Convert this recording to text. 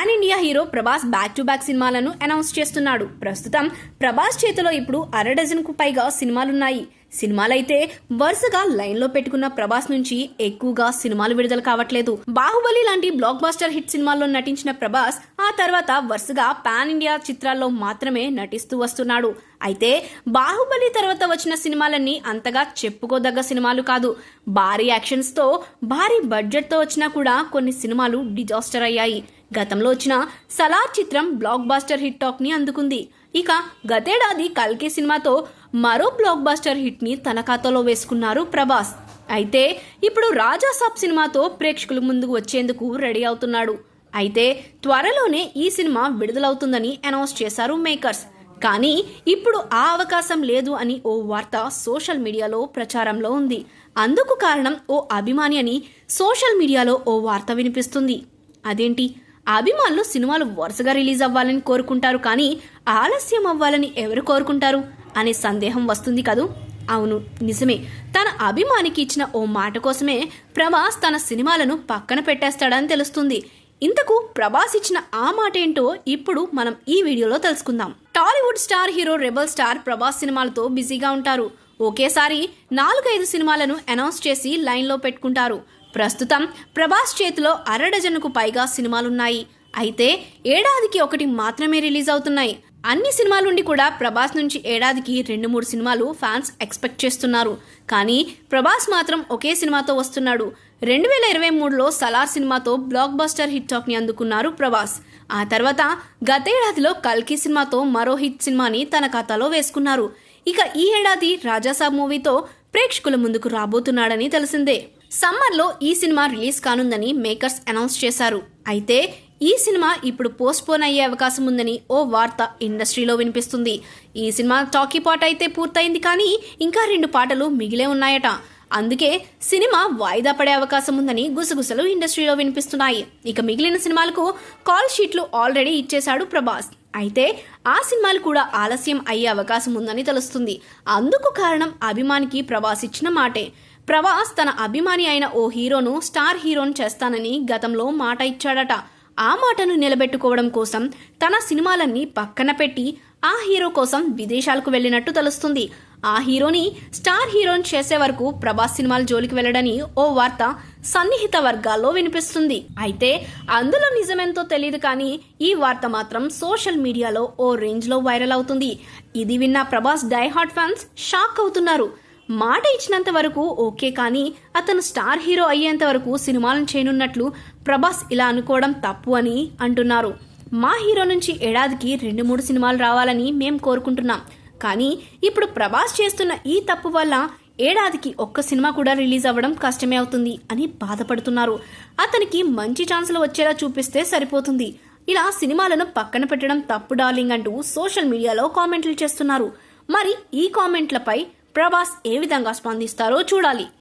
Pan India hero Prabhas back to back సినిమాలను announce చేస్తున్నాడు. ప్రస్తుతం ప్రభాస్ చేతిలో ఇప్పుడు 1/2 డజన్కు పైగా సినిమాలున్నాయి. సినిమాలైతే వరుసగా లైన్ లో పెట్టుకున్న ప్రభాస్ నుంచి ఎక్కువగా సినిమాలు విడుదల కావట్లేదు. బాహుబలి లాంటి బ్లాక్ బస్టర్ హిట్ సినిమాల్లో నటించిన ప్రభాస్ ఆ తర్వాత వరుసగా పాన్ ఇండియా చిత్రాల్లో మాత్రమే నటిస్తూ వస్తున్నాడు. అయితే బాహుబలి తర్వాత వచ్చిన సినిమాలన్నీ అంతగా చెప్పుకోదగ్గ సినిమాలు కాదు. భారీ యాక్షన్స్ తో భారీ బడ్జెట్ తో వచ్చినా కూడా కొన్ని సినిమాలు డిజాస్టర్ అయ్యాయి. గతంలో వచ్చిన సలార్ చిత్రం బ్లాక్ బస్టర్ హిట్ టాక్ ని అందుకుంది. ఇక గతేడాది కల్కి సినిమాతో మరో బ్లాక్ బస్టర్ హిట్ ని తన ఖాతాలో వేసుకున్నారు ప్రభాస్. అయితే ఇప్పుడు రాజాసాబ్ సినిమాతో ప్రేక్షకుల ముందుకు వచ్చేందుకు రెడీ అవుతున్నాడు. అయితే త్వరలోనే ఈ సినిమా విడుదలవుతుందని అనౌన్స్ చేశారు మేకర్స్. కానీ ఇప్పుడు ఆ అవకాశం లేదు అని ఓ వార్త సోషల్ మీడియాలో ప్రచారంలో ఉంది. అందుకు కారణం ఓ అభిమాని అని సోషల్ మీడియాలో ఓ వార్త వినిపిస్తుంది. అదేంటి, అభిమానులు సినిమాలు వరుసగా రిలీజ్ అవ్వాలని కోరుకుంటారు, కానీ ఆలస్యం అవ్వాలని ఎవరు కోరుకుంటారు అనే సందేహం వస్తుంది కదూ. అవును, నిజమే. తన అభిమానికి ఇచ్చిన ఓ మాట కోసమే ప్రభాస్ తన సినిమాలను పక్కన పెట్టేస్తాడని తెలుస్తుంది. ఇంతకు ప్రభాస్ ఇచ్చిన ఆ మాట ఏంటో ఇప్పుడు మనం ఈ వీడియోలో తెలుసుకుందాం. Tollywood star hero rebel star Prabhas సినిమాలతో బిజీగా ఉంటారు. ఒకేసారి 4-5 సినిమాలను అనౌన్స్ చేసి లైన్లో పెట్టుకుంటారు. ప్రస్తుతం ప్రభాస్ చేతిలో 1/2 డజన్కు పైగా సినిమాలున్నాయి. అయితే ఏడాదికి 1 మాత్రమే రిలీజ్ అవుతున్నాయి. అన్ని సినిమాలుండి కూడా ప్రభాస్ నుంచి ఏడాదికి 2-3 సినిమాలు ఫ్యాన్స్ ఎక్స్పెక్ట్ చేస్తున్నారు. కానీ ప్రభాస్ మాత్రం ఒకే సినిమాతో వస్తున్నాడు. 2023లో సలార్ సినిమాతో బ్లాక్ బస్టర్ హిట్ టాక్ ని అందుకున్నారు ప్రభాస్. ఆ తర్వాత గతేడాదిలో కల్కి సినిమాతో మరో హిట్ సినిమాని తన ఖాతాలో వేసుకున్నారు. ఇక ఈ ఏడాది రాజాసాబ్ మూవీతో ప్రేక్షకుల ముందుకు రాబోతున్నాడని తెలిసిందే. సమ్మర్లో ఈ సినిమా రిలీజ్ కానుందని మేకర్స్ అనౌన్స్ చేశారు. అయితే ఈ సినిమా ఇప్పుడు పోస్ట్ పోన్ అయ్యే అవకాశం ఉందని ఓ వార్త ఇండస్ట్రీలో వినిపిస్తుంది. ఈ సినిమా టాకీ పాట అయితే పూర్తయింది, కానీ ఇంకా 2 పాటలు మిగిలే ఉన్నాయట. అందుకే సినిమా వాయిదా పడే అవకాశం ఉందని గుసగుసలు ఇండస్ట్రీలో వినిపిస్తున్నాయి. ఇక మిగిలిన సినిమాలకు కాల్ షీట్లు ఆల్రెడీ ఇచ్చేశాడు ప్రభాస్. అయితే ఆ సినిమాలు కూడా ఆలస్యం అయ్యే అవకాశం ఉందని తెలుస్తుంది. అందుకు కారణం అభిమానికి ప్రభాస్ ఇచ్చిన మాటే. ప్రభాస్ తన అభిమాని అయిన ఓ హీరోను స్టార్ హీరోను చేస్తానని గతంలో మాట ఇచ్చాడట. ఆ మాటను నిలబెట్టుకోవడం కోసం తన సినిమాలన్నీ పక్కన పెట్టి ఆ హీరో కోసం విదేశాలకు వెళ్ళినట్టు తెలుస్తుంది. ఆ హీరోని స్టార్ హీరోని చేసే వరకు ప్రభాస్ సినిమాల జోలికి వెళ్ళడని ఓ వార్త సన్నిహిత వర్గాల్లో వినిపిస్తుంది. అయితే అందులో నిజమేంతో తెలియదు, కానీ ఈ వార్త మాత్రం సోషల్ మీడియాలో ఓ రేంజ్ లో వైరల్ అవుతుంది. ఇది విన్న Prabhas die hard fans shock అవుతున్నారు. మాట ఇచ్చినంత వరకు ఓకే, కానీ అతను స్టార్ హీరో అయ్యేంత వరకు సినిమాలను చేయనున్నట్లు ప్రభాస్ ఇలా అనుకోవడం తప్పు అని అంటున్నారు. మా హీరో నుంచి ఏడాదికి 2-3 సినిమాలు రావాలని మేం కోరుకుంటున్నాం, కానీ ఇప్పుడు ప్రభాస్ చేస్తున్న ఈ తప్పు వల్ల ఏడాదికి 1 సినిమా కూడా రిలీజ్ అవ్వడం కష్టమే అవుతుంది అని బాధపడుతున్నారు. అతనికి మంచి ఛాన్సులు వచ్చేలా చూపిస్తే సరిపోతుంది. ఇలా సినిమాలను పక్కన పెట్టడం తప్పు డార్లింగ్ అంటూ సోషల్ మీడియాలో కామెంట్లు చేస్తున్నారు. మరి ఈ కామెంట్లపై ప్రభాస్ ఏ విధంగా స్పందిస్తారో చూడాలి.